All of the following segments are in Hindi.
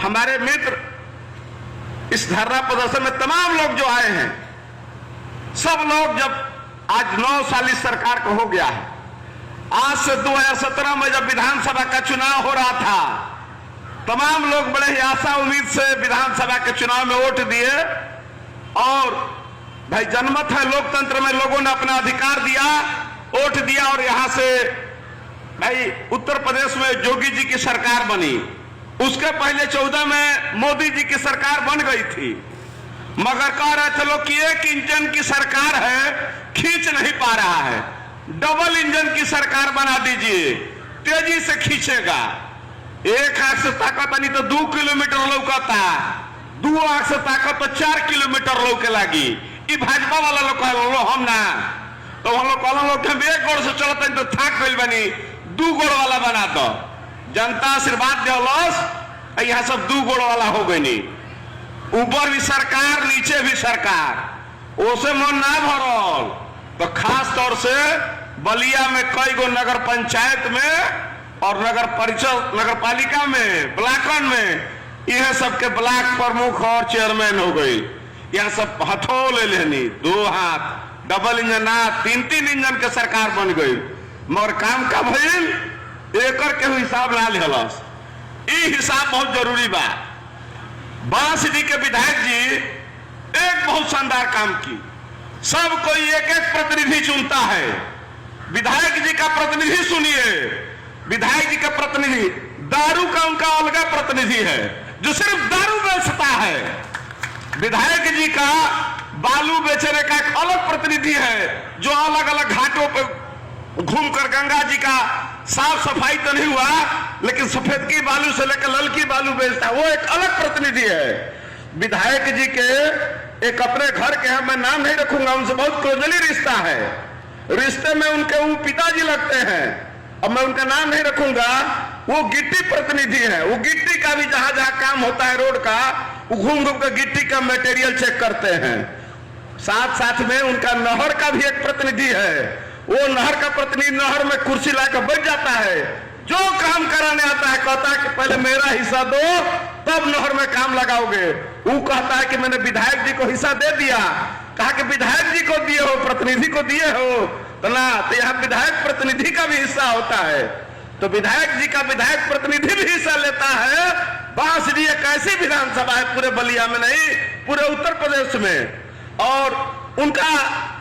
हमारे मित्र इस धरना प्रदर्शन में तमाम लोग जो आए हैं, सब लोग जब आज 9 साल इस सरकार को हो गया है, आज से 2017 में जब विधानसभा का चुनाव हो रहा था, तमाम लोग बड़े ही आशा उम्मीद से विधानसभा के चुनाव में वोट दिए। और भाई जनमत है लोकतंत्र में, लोगों ने अपना अधिकार दिया, वोट दिया और यहां से भाई उत्तर प्रदेश में योगी जी की सरकार बनी। उसके पहले 14 में मोदी जी की सरकार बन गई थी, मगर कह रहे थे लोग कि एक इंजन की सरकार है, खींच नहीं पा रहा है, डबल इंजन की सरकार बना दीजिए, तेजी से खींचेगा। एक आंख से ताकत नहीं तो 2 किलोमीटर लौकता, 2 आंख से ताकत तो 4 किलोमीटर लौके लगी। ई भाजपा वाला लोग कहलो हम ना, तो हम लोग कहलो लोग हम एक गोड़ से चलते तो थाक गइल बनी, 2 गोड़ वाला बना दो। जनता आशीर्वाद दिलस, यहाँ सब 2 गोड़ वाला हो गई। नहीं ऊपर भी सरकार, नीचे भी सरकार, ओसे मन ना भरल। तो खास तौर से बलिया में कई गो नगर पंचायत में और नगर परिषद, नगर पालिका में, ब्लॉकन में, यह सबके ब्लॉक प्रमुख और चेयरमैन हो गई। यह सब हथो ले लेनी, 2 हाथ, डबल इंजन ना 3-3 इंजन के सरकार बन गई। मगर काम का भइल एकर के हिसाब ना लेलस। ई हिसाब बहुत जरूरी बा। बांसडी के विधायक जी एक बहुत शानदार काम की, सब कोई एक एक प्रतिनिधि चुनता है। विधायक जी का प्रतिनिधि सुनिए, विधायक जी का प्रतिनिधि दारू का उनका अलग प्रतिनिधि है जो सिर्फ दारू बेचता है। विधायक जी का बालू बेचने का एक अलग प्रतिनिधि है जो अलग अलग घाटों पर घूमकर गंगा जी का साफ सफाई तो नहीं हुआ लेकिन सफेद की बालू से लेकर ललकी बालू बेचता है, वो एक अलग प्रतिनिधि है। विधायक जी के एक अपने घर के हैं, मैं नाम नहीं रखूंगा, उनसे बहुत क्लोजली रिश्ता है। रिश्ते में उनके वो पिताजी लगते हैं, अब मैं उनका नाम नहीं रखूंगा। वो गिट्टी प्रतिनिधि है, वो गिट्टी का भी जहां जहां काम होता है रोड का, वो घूम घूम कर गिट्टी का मटेरियल चेक करते हैं। साथ साथ में उनका नहर का भी एक प्रतिनिधि है, वो नहर का प्रतिनिधि नहर में कुर्सी लाकर बैठ जाता है, जो काम कराने आता है कहता है कि पहले मेरा हिस्सा दो तब नहर में काम लगाओगे। वो कहता है कि मैंने विधायक जी को हिस्सा दे दिया, कहा कि विधायक जी को दिए हो, प्रतिनिधि को दिए हो तो ना, तो यहाँ विधायक प्रतिनिधि का भी हिस्सा होता है। तो विधायक जी का विधायक प्रतिनिधि भी हिस्सा लेता है। बांसडी एक ऐसी विधानसभा है पूरे बलिया में नहीं, पूरे उत्तर प्रदेश में, और उनका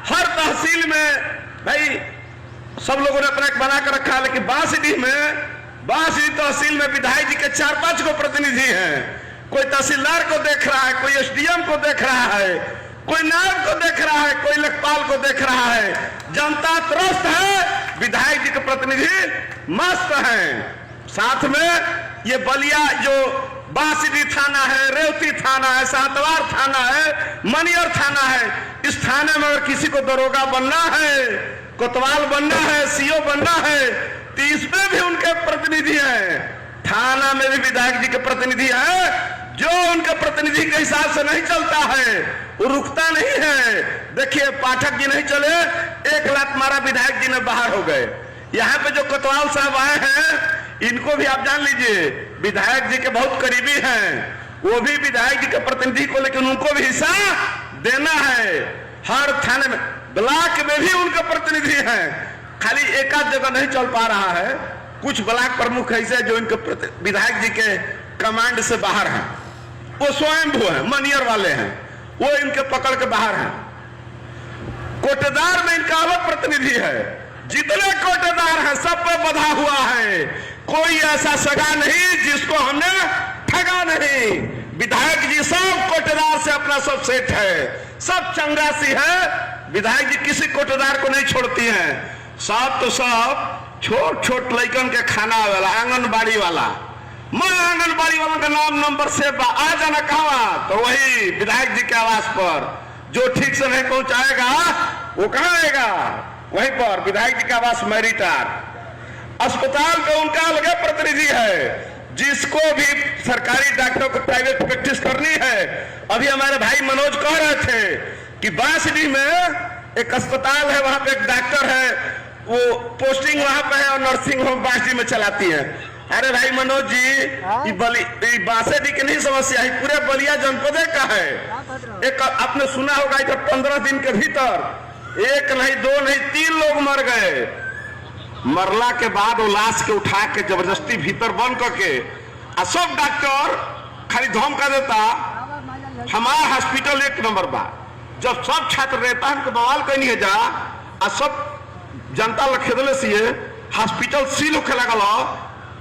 हर तहसील में भाई सब लोगों ने अपना एक बना कर रखा है। लेकिन बांसडी तहसील में विधायक जी के 4-5 को प्रतिनिधि हैं। कोई तहसीलदार को देख रहा है, कोई एसडीएम को देख रहा है, कोई नायब को देख रहा है, कोई लेखपाल को देख रहा है। जनता त्रस्त है, विधायक जी के प्रतिनिधि मस्त हैं। साथ में ये बलिया जो बांसडी थाना है, रेवती थाना है, सातवार थाना है, मनियर थाना है, इस थाने में अगर किसी को दरोगा बनना है, कोतवाल बनना है, सीओ बनना है, तो इसमें भी उनके प्रतिनिधि हैं। थाना में भी विधायक जी के प्रतिनिधि है। जो उनके प्रतिनिधि के हिसाब से नहीं चलता है वो रुकता नहीं है। देखिए पाठक जी नहीं चले, 1 लात मारा, विधायक जी ने बाहर हो गए। यहाँ पे जो कोतवाल साहब आए हैं इनको भी आप जान लीजिए, विधायक जी के बहुत करीबी हैं, वो भी विधायक जी के प्रतिनिधि को, लेकिन उनको भी हिस्सा देना है। हर थाने में, ब्लॉक में भी उनके प्रतिनिधि हैं, खाली एक आध जगह नहीं चल पा रहा है। कुछ ब्लॉक प्रमुख ऐसे जो इनके विधायक जी के कमांड से बाहर हैं, वो स्वयंभू हैं, मनियर वाले हैं, वो इनके पकड़ के बाहर हैं। कोटेदार में इनका अलग प्रतिनिधि है। जितने कोटेदार हैं सब पे बधा हुआ है, कोई ऐसा सगा नहीं जिसको हमने ठगा नहीं। विधायक जी सब कोटेदार से अपना सब सेठ है, सब चंगासी है। विधायक जी किसी कोटेदार को नहीं छोड़ती हैं। सब तो सब छोट छोट लड़कन के खाना वाला, आंगनबाड़ी वाला, मैं आंगनबाड़ी वालों का नाम नंबर से आ जाना कहा, तो वही विधायक जी के आवास पर। जो ठीक से नहीं पहुंचाएगा वो कहां आएगा, वहीं पर विधायक जी का आवास मैरिटार। अस्पताल में उनका अलग प्रतिनिधि है। जिसको भी सरकारी डॉक्टर को प्राइवेट प्रैक्टिस करनी है, अभी हमारे भाई मनोज कह रहे थे कि बांसडी में एक अस्पताल है, वहां पे एक डॉक्टर है, वो पोस्टिंग वहां पे है और नर्सिंग होम बांसडी में चलाती है। अरे भाई मनोज जी, ये बासेडी की नहीं समस्या है, पूरे बलिया जनपद का है। एक आपने सुना होगा इधर 15 दिन के भीतर एक नहीं, दो नहीं, 3 लोग मर गए। मरला के बाद वो लाश के उठा के जबरदस्ती भीतर बंद करके सब डॉक्टर खाली धमका देता हमारा हॉस्पिटल 1 नंबर बा। जब सब छात्र रहता है बवाल कहीं है जा आ सब जनता लखेदले से हॉस्पिटल सील होखे लगल,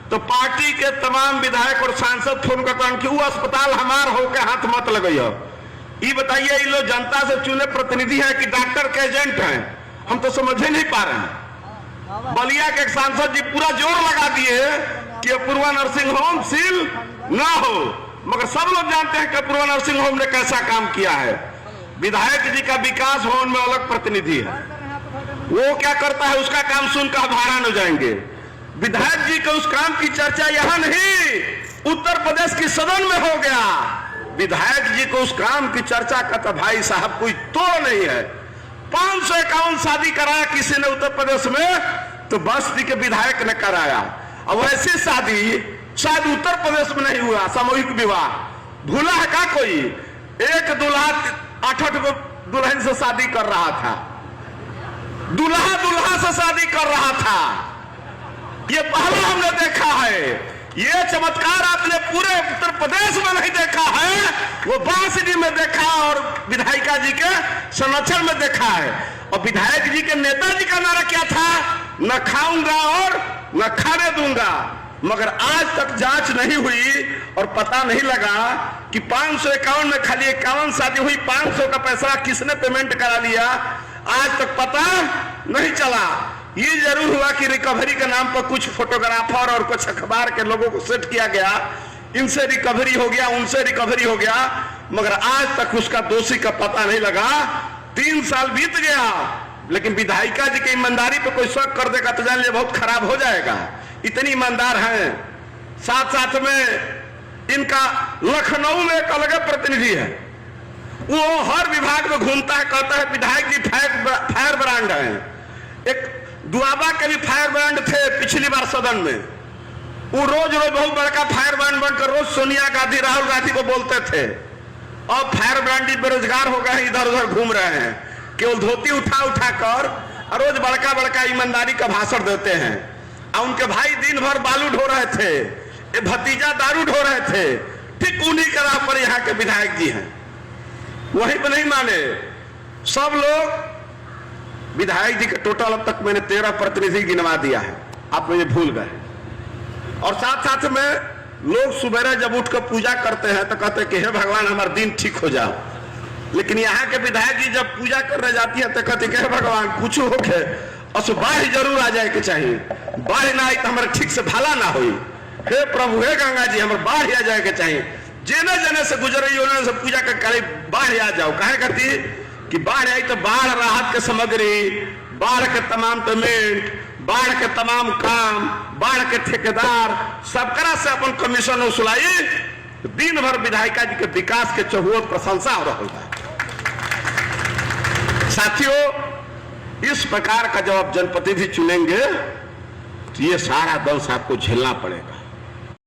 तो पार्टी के तमाम विधायक और सांसद फोन कर कि वो अस्पताल हमार होके हाथ मत लगइयो। ये बताइए ये लोग जनता से चुने प्रतिनिधि हैं कि डॉक्टर के एजेंट हैं? हम तो समझ ही नहीं पा रहे हैं। बलिया के एक सांसद जी पूरा जोर लगा दिए कि अपूर्वा नर्सिंग होम सील ना हो, मगर सब लोग जानते हैं कि अपूर्वा नर्सिंग होम ने कैसा काम किया है। विधायक जी का विकास भवन में अलग प्रतिनिधि है, वो क्या करता है उसका काम सुनकर हैरान हो जाएंगे। विधायक जी के उस काम की चर्चा यहां नहीं, उत्तर प्रदेश की सदन में हो गया। विधायक जी को उस काम की चर्चा का तो भाई साहब कोई तोड़ नहीं है। 551 शादी कराया किसी ने उत्तर प्रदेश में, तो बस्ती के विधायक ने कराया। अब ऐसी शादी शायद उत्तर प्रदेश में नहीं हुआ, सामूहिक विवाह भूला है का कोई? एक दूल्हा 8 दुल्हन से शादी कर रहा था, दूल्हा से शादी कर रहा था। ये पहला हमने देखा है। ये चमत्कार आपने पूरे उत्तर प्रदेश में नहीं देखा है, वो बांसडी में देखा और विधायिका जी के संरक्षण में देखा है। और विधायक जी के नेताजी का नारा क्या था? न खाऊंगा और न खाने दूंगा। मगर आज तक जांच नहीं हुई और पता नहीं लगा कि 551 में खाली 51 शादी हुई, 500 का पैसा किसने पेमेंट करा लिया, आज तक पता नहीं चला। ये जरूर हुआ कि रिकवरी के नाम पर कुछ फोटोग्राफर और कुछ अखबार के लोगों को सेट किया गया, इनसे रिकवरी हो गया, उनसे रिकवरी हो गया, मगर आज तक उसका दोषी का पता नहीं लगा। 3 साल बीत गया, लेकिन विधायिका जी की ईमानदारी पे कोई शक कर देगा तो जान लिया बहुत खराब हो जाएगा। इतनी ईमानदार हैं। साथ साथ में इनका लखनऊ में एक अलग प्रतिनिधि है, वो हर विभाग में घूमता है, कहता है विधायक जी फायर ब्रांड है। एक दुआबा के भी फायर ब्रांड थे पिछली बार सदन में, वो रोज बहुत बड़का फायर ब्रांड बनकर रोज सोनिया गांधी, राहुल गांधी को बोलते थे। अब फायर ब्रांड बेरोजगार हो गए, इधर उधर घूम रहे हैं, केवल धोती उठा उठा कर रोज बड़का बड़का ईमानदारी का भाषण देते हैं। और उनके भाई दिन भर बालू ढो रहे थे, ये भतीजा दारू ढो रहे थे। ठीक उन्हीं के राह पर यहाँ के विधायक जी हैं, वहीं पर नहीं माने सब लोग। विधायक जी के टोटल अब तक मैंने 13 प्रतिनिधि गिनवा दिया है, आप मुझे भूल गए। और साथ साथ में लोग सुबह जब उठकर पूजा करते हैं तो कहते हैं कि हे भगवान हमारा दिन ठीक हो जाओ, लेकिन यहाँ के विधायक जी जब पूजा करने जाती है तो कहते कि हे भगवान कुछ हो के असु बाढ़ जरूर आ जाए के चाहिए, बाढ़ ना आई तो हमारे ठीक से भला ना हुई। हे प्रभु हे गंगा जी हमारे बाढ़ आ जाए के चाहिए, जेने जने से गुजरे उन्होंने से पूजा कर बाढ़ आ जाओ। कहे कहती कि बाढ़ आई तो बाढ़ राहत के सामग्री, बाढ़ के तमाम पेमेंट, बाढ़ के तमाम काम, बाढ़ के ठेकेदार सबकरा से अपन कमीशन वसूलाई। दिन भर विधायिका जी के विकास के चहुओर प्रशंसा हो रहा है। साथियों, इस प्रकार का जब आप जनप्रतिनिधि चुनेंगे तो ये सारा दंश आपको झेलना पड़ेगा।